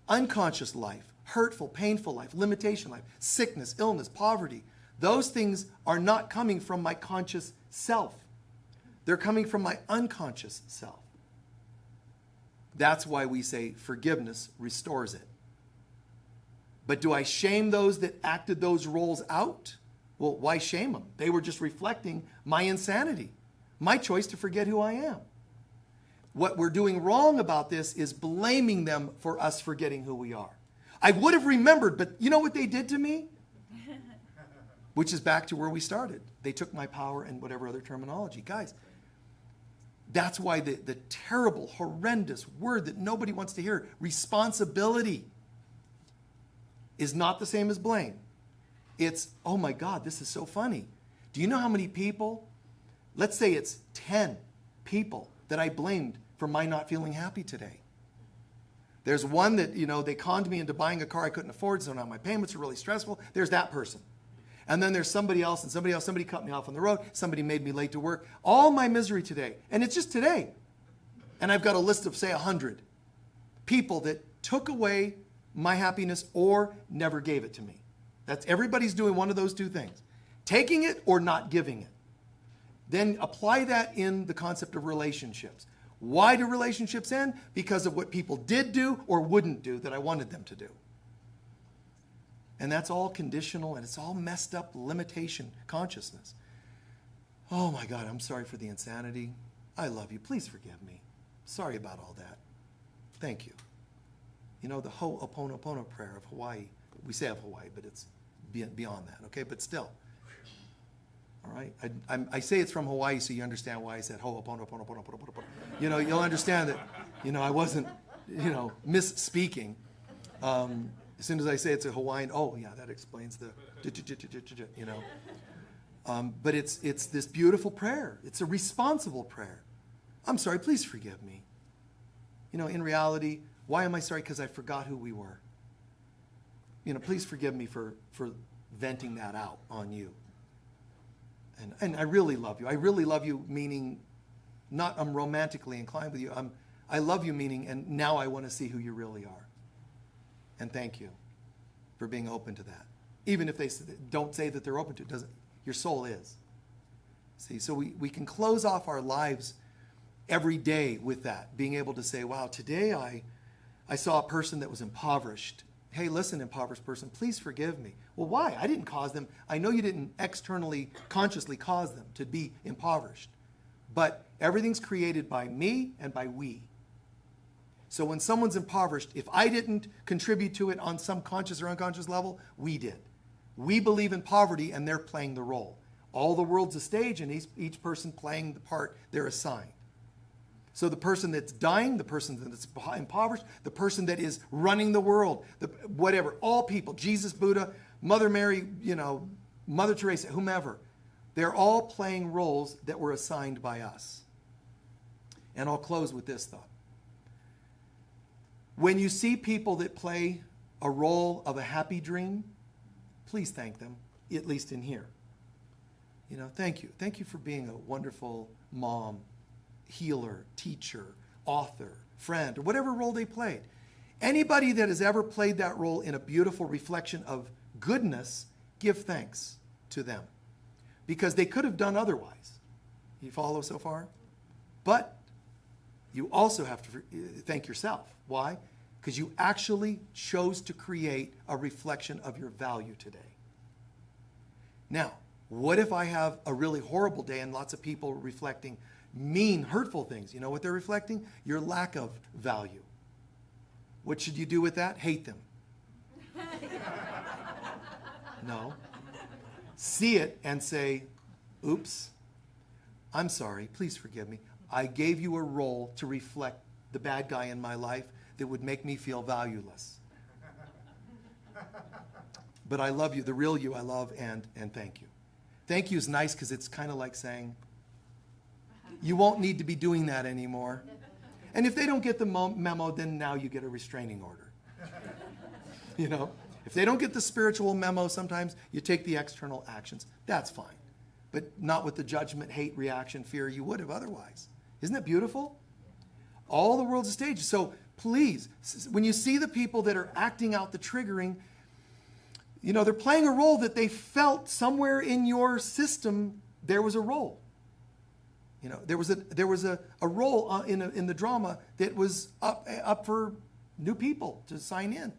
Unconscious life, hurtful, painful life, limitation life, sickness, illness, poverty, those things are not coming from my conscious self. They're coming from my unconscious self. That's why we say forgiveness restores it. But do I shame those that acted those roles out? Well, why shame them? They were just reflecting my insanity, my choice to forget who I am. What we're doing wrong about this is blaming them for us forgetting who we are. I would have remembered, but you know what they did to me? Which is back to where we started. They took my power and whatever other terminology. Guys, that's why the terrible, horrendous word that nobody wants to hear, responsibility, is not the same as blame. It's, oh my God, this is so funny. Do you know how many people, let's say it's 10 people that I blamed for my not feeling happy today. There's one that, they conned me into buying a car I couldn't afford, so now my payments are really stressful. There's that person. And then there's somebody else, and somebody cut me off on the road. Somebody made me late to work. All my misery today. And it's just today. And I've got a list of, say, 100 people that took away my happiness or never gave it to me. Everybody's doing one of those two things. Taking it or not giving it. Then apply that in the concept of relationships. Why do relationships end? Because of what people did do or wouldn't do that I wanted them to do. And that's all conditional, and it's all messed up limitation consciousness. Oh my God, I'm sorry for the insanity. I love you. Please forgive me. Sorry about all that. Thank you. The Ho'oponopono prayer of Hawaii. We say of Hawaii, but it's beyond that, okay? But still. All right? I say it's from Hawaii so you understand why I said Ho'oponopono. You'll understand that, I wasn't, misspeaking. As soon as I say it's a Hawaiian, oh yeah, that explains the, but it's this beautiful prayer. It's a responsible prayer. I'm sorry, please forgive me. In reality, why am I sorry? Because I forgot who we were. Please forgive me for venting that out on you. And I really love you. I really love you, meaning not I'm romantically inclined with you. I love you, meaning, and now I want to see who you really are. And thank you for being open to that. Even if they don't say that they're open to it, your soul is. See, so we can close off our lives every day with that, being able to say, wow, today I saw a person that was impoverished. Hey, listen, impoverished person, please forgive me. Well, why? I didn't cause them. I know you didn't externally, consciously cause them to be impoverished. But everything's created by me and by we. So when someone's impoverished, if I didn't contribute to it on some conscious or unconscious level, we did. We believe in poverty, and they're playing the role. All the world's a stage, and each person playing the part they're assigned. So the person that's dying, the person that's impoverished, the person that is running the world, whatever, all people, Jesus, Buddha, Mother Mary, Mother Teresa, whomever, they're all playing roles that were assigned by us. And I'll close with this thought. When you see people that play a role of a happy dream, please thank them, at least in here. Thank you. Thank you for being a wonderful mom, healer, teacher, author, friend, or whatever role they played. Anybody that has ever played that role in a beautiful reflection of goodness, give thanks to them. Because they could have done otherwise. You follow so far? But you also have to thank yourself. Why? because you actually chose to create a reflection of your value today. Now, what if I have a really horrible day and lots of people reflecting mean, hurtful things? You know what they're reflecting? Your lack of value. What should you do with that? Hate them. No. See it and say, oops, I'm sorry, please forgive me. I gave you a role to reflect the bad guy in my life that would make me feel valueless. But I love you, the real you I love, and thank you. Thank you is nice because it's kind of like saying, you won't need to be doing that anymore. And if they don't get the memo, then now you get a restraining order. You know, if they don't get the spiritual memo, sometimes you take the external actions. That's fine. But not with the judgment, hate, reaction, fear you would have otherwise. Isn't that beautiful? All the world's a stage. So please, when you see the people that are acting out the triggering, you know, they're playing a role that they felt somewhere in your system there was a role. You know, there was a role in the drama that was up for new people to sign in.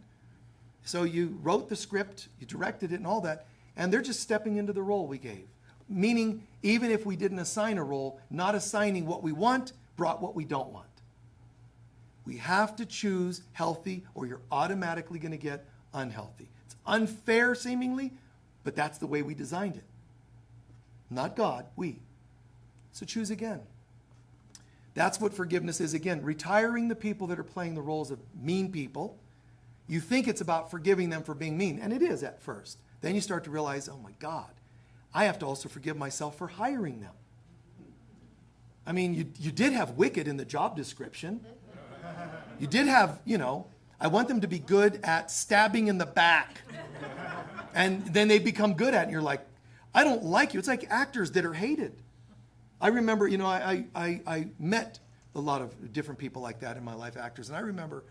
So you wrote the script, you directed it and all that, and they're just stepping into the role we gave. Meaning, even if we didn't assign a role, not assigning what we want brought what we don't want. We have to choose healthy or you're automatically going to get unhealthy. It's unfair seemingly, but that's the way we designed it. Not God, we. So choose again. That's what forgiveness is again. Retiring the people that are playing the roles of mean people. You think it's about forgiving them for being mean, and it is at first. Then you start to realize, oh my God, I have to also forgive myself for hiring them. I mean, you did have wicked in the job description. You did have, you know, I want them to be good at stabbing in the back. And then they become good at it, and you're like, I don't like you. It's like actors that are hated. I remember, you know, I met a lot of different people like that in my life, actors. And I remember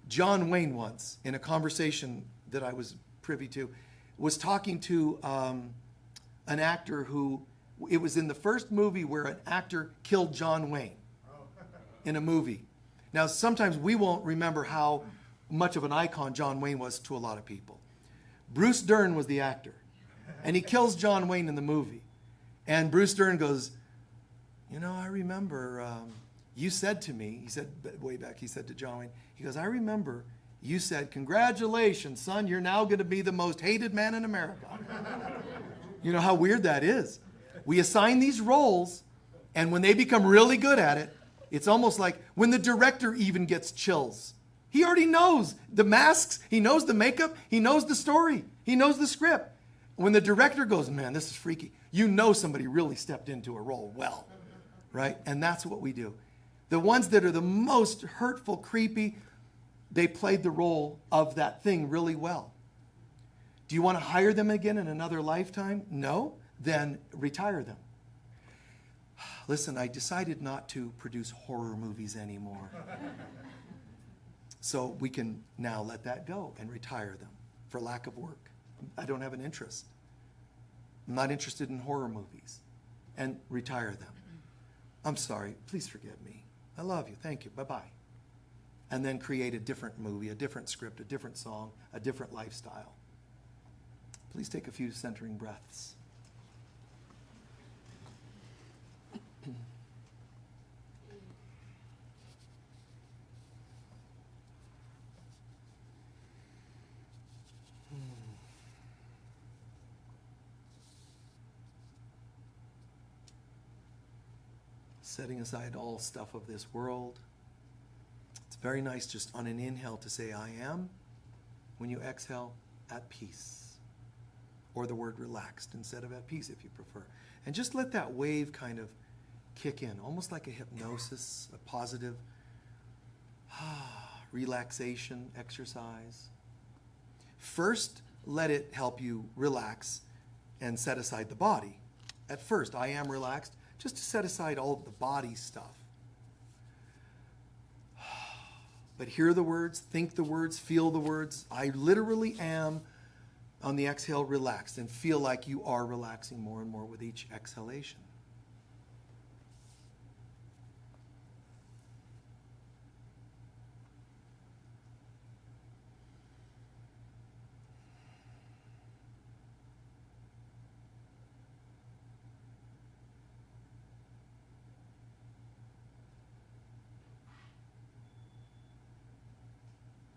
John Wayne once, in a conversation that I was privy to, was talking to an actor who, it was in the first movie where an actor killed John Wayne in a movie. Now, sometimes we won't remember how much of an icon John Wayne was to a lot of people. Bruce Dern was the actor, and he kills John Wayne in the movie. And Bruce Dern goes, you know, I remember you said to me, he said way back, he said to John Wayne, he goes, I remember you said, congratulations, son, you're now going to be the most hated man in America. You know how weird that is. We assign these roles, and when they become really good at it, it's almost like when the director even gets chills. He already knows the masks, he knows the makeup, he knows the story, he knows the script. When the director goes, man, this is freaky, you know somebody really stepped into a role well, right? And that's what we do. The ones that are the most hurtful, creepy, they played the role of that thing really well. Do you want to hire them again in another lifetime? No? Then retire them. Listen, I decided not to produce horror movies anymore. So we can now let that go and retire them for lack of work. I don't have an interest. I'm not interested in horror movies. And retire them. I'm sorry. Please forgive me. I love you. Thank you. Bye-bye. And then create a different movie, a different script, a different song, a different lifestyle. Please take a few centering breaths. Setting aside all stuff of this world. It's very nice just on an inhale to say, I am. When you exhale, at peace. Or the word relaxed instead of at peace if you prefer. And just let that wave kind of kick in, almost like a hypnosis, a positive relaxation exercise. First, let it help you relax and set aside the body. At first, I am relaxed. Just to set aside all of the body stuff. But hear the words, think the words, feel the words. I literally am, on the exhale, relaxed, and feel like you are relaxing more and more with each exhalation.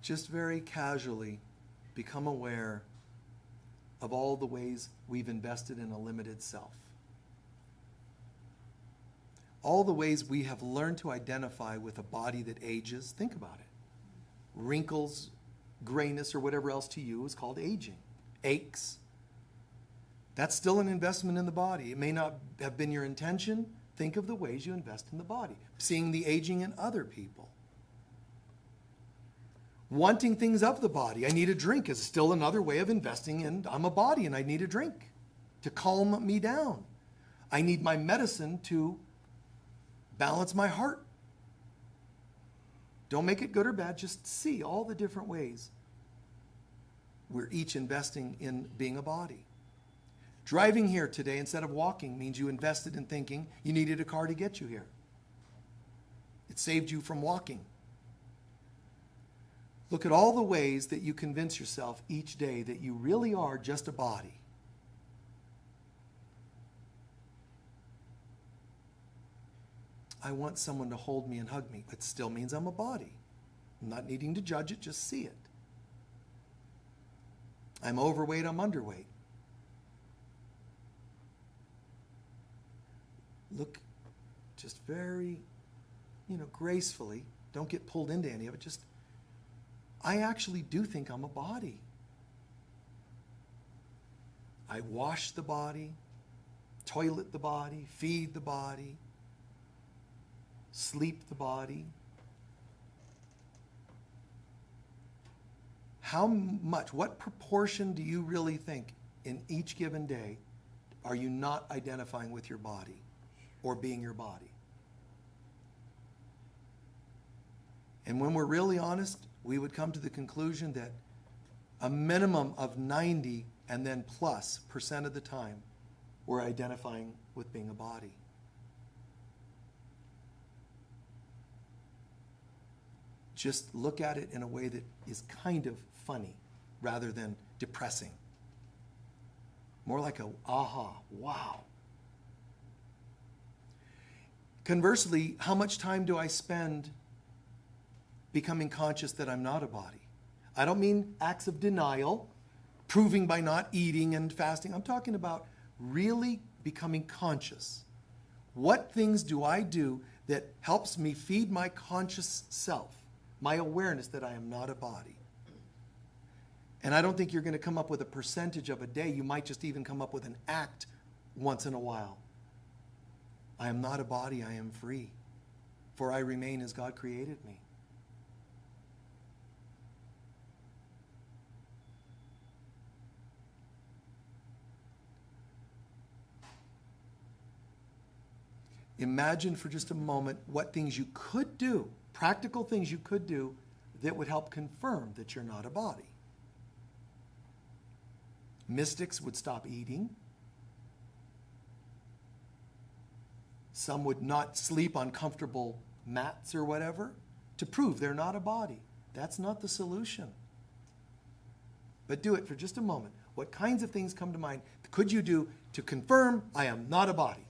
just very casually become aware of all the ways we've invested in a limited self. All the ways we have learned to identify with a body that ages. Think about it. Wrinkles, grayness, or whatever else to you is called aging. Aches. That's still an investment in the body. It may not have been your intention. Think of the ways you invest in the body. Seeing the aging in other people. Wanting things of the body. I need a drink is still another way of investing in, I'm a body and I need a drink to calm me down. I need my medicine to balance my heart. Don't make it good or bad. Just see all the different ways we're each investing in being a body. Driving here today instead of walking means you invested in thinking you needed a car to get you here. It saved you from walking. Look at all the ways that you convince yourself each day that you really are just a body. I want someone to hold me and hug me. It still means I'm a body. I'm not needing to judge it, just see it. I'm overweight, I'm underweight. Look just very, gracefully. Don't get pulled into any of it. Just, I actually do think I'm a body. I wash the body, toilet the body, feed the body, sleep the body. How much, what proportion do you really think in each given day are you not identifying with your body or being your body? And when we're really honest, we would come to the conclusion that a minimum of 90 and then plus % of the time we're identifying with being a body. Just look at it in a way that is kind of funny rather than depressing. More like a aha, wow. Conversely, how much time do I spend becoming conscious that I'm not a body? I don't mean acts of denial, proving by not eating and fasting. I'm talking about really becoming conscious. What things do I do that helps me feed my conscious self, my awareness that I am not a body? And I don't think you're going to come up with a percentage of a day. You might just even come up with an act once in a while. I am not a body, I am free, for I remain as God created me. Imagine for just a moment what things you could do, practical things you could do that would help confirm that you're not a body. Mystics would stop eating. Some would not sleep on comfortable mats or whatever to prove they're not a body. That's not the solution. But do it for just a moment. What kinds of things come to mind could you do to confirm I am not a body?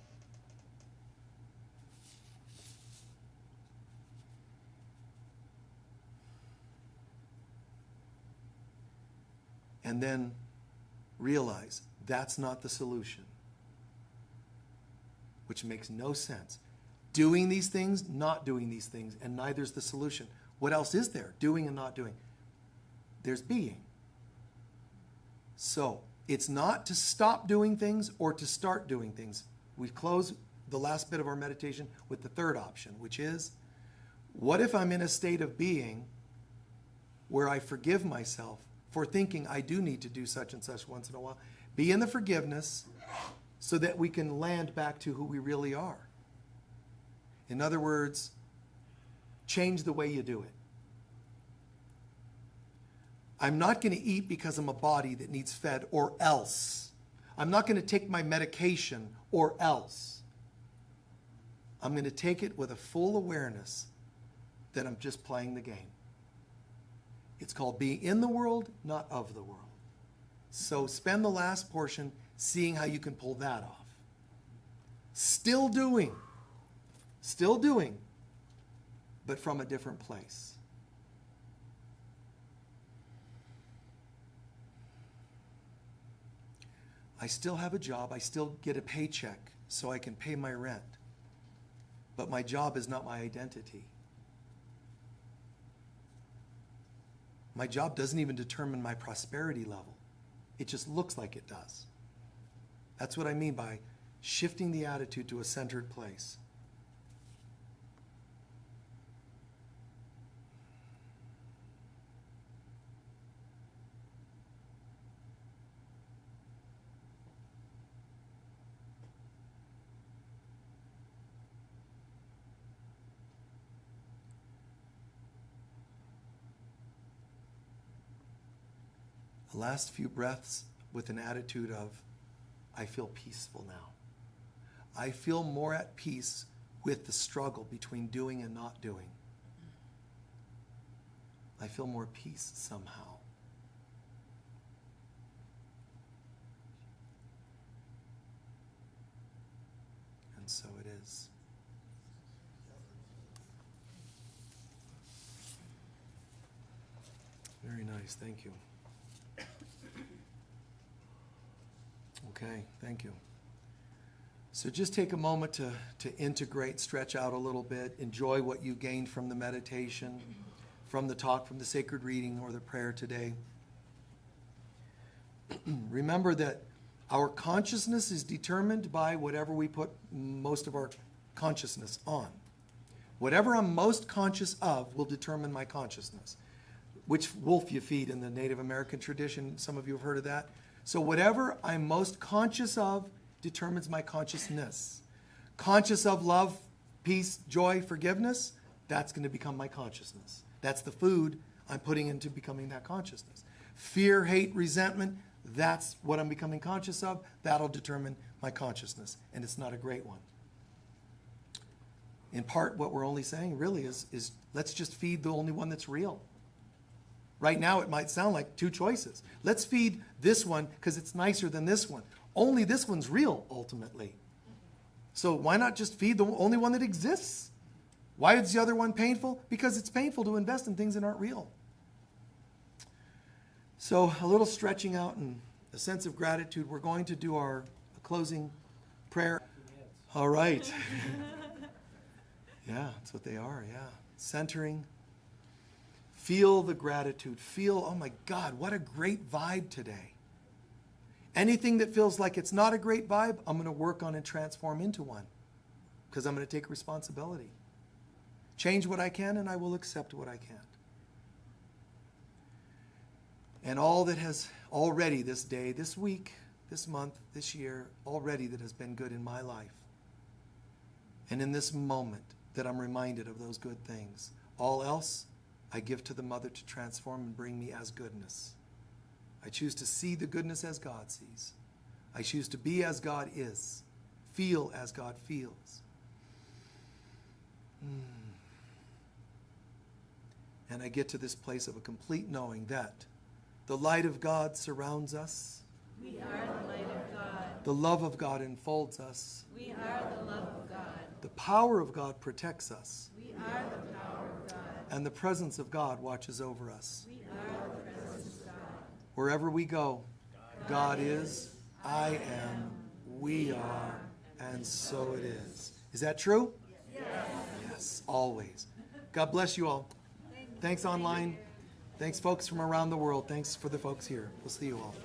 And then realize that's not the solution, which makes no sense. Doing these things, not doing these things, and neither's the solution. What else is there? Doing and not doing. There's being. So it's not to stop doing things or to start doing things. We close the last bit of our meditation with the third option, which is, what if I'm in a state of being where I forgive myself for thinking I do need to do such and such once in a while? Be in the forgiveness so that we can land back to who we really are. In other words, change the way you do it. I'm not going to eat because I'm a body that needs fed, or else. I'm not going to take my medication, or else. I'm going to take it with a full awareness that I'm just playing the game. It's called being in the world, not of the world. So spend the last portion seeing how you can pull that off. Still doing, but from a different place. I still have a job. I still get a paycheck so I can pay my rent. But my job is not my identity. My job doesn't even determine my prosperity level. It just looks like it does. That's what I mean by shifting the attitude to a centered place. The last few breaths with an attitude of, I feel peaceful now. I feel more at peace with the struggle between doing and not doing. I feel more peace somehow. And so it is. Very nice, thank you. Okay, thank you. So just take a moment to integrate, stretch out a little bit, enjoy what you gained from the meditation, from the talk, from the sacred reading, or the prayer today. Remember that our consciousness is determined by whatever we put most of our consciousness on. Whatever I'm most conscious of will determine my consciousness. Which wolf you feed in the Native American tradition, some of you have heard of that. So whatever I'm most conscious of determines my consciousness. Conscious of love, peace, joy, forgiveness, that's going to become my consciousness. That's the food I'm putting into becoming that consciousness. Fear, hate, resentment, that's what I'm becoming conscious of. That'll determine my consciousness. And it's not a great one. In part, what we're only saying really is let's just feed the only one that's real. Right now, it might sound like two choices. Let's feed this one because it's nicer than this one. Only this one's real, ultimately. So why not just feed the only one that exists? Why is the other one painful? Because it's painful to invest in things that aren't real. So a little stretching out and a sense of gratitude. We're going to do our closing prayer. All right. Yeah, that's what they are, yeah. Centering. Feel the gratitude. Feel, oh my God, what a great vibe today. Anything that feels like it's not a great vibe, I'm going to work on and transform into one because I'm going to take responsibility. Change what I can and I will accept what I can't. And all that has already this day, this week, this month, this year, already that has been good in my life. And in this moment that I'm reminded of those good things. All else, I give to the Mother to transform and bring me as goodness. I choose to see the goodness as God sees. I choose to be as God is, feel as God feels. And I get to this place of a complete knowing that the light of God surrounds us. We are the light of God. The love of God enfolds us. We are the love of God. The power of God protects us. We are the power of God. And the presence of God watches over us. We are the presence of God. Wherever we go, God is, I am, we are, and so it is. Is that true? Yes. Yes, always. God bless you all. Thanks online. Thanks folks from around the world. Thanks for the folks here. We'll see you all.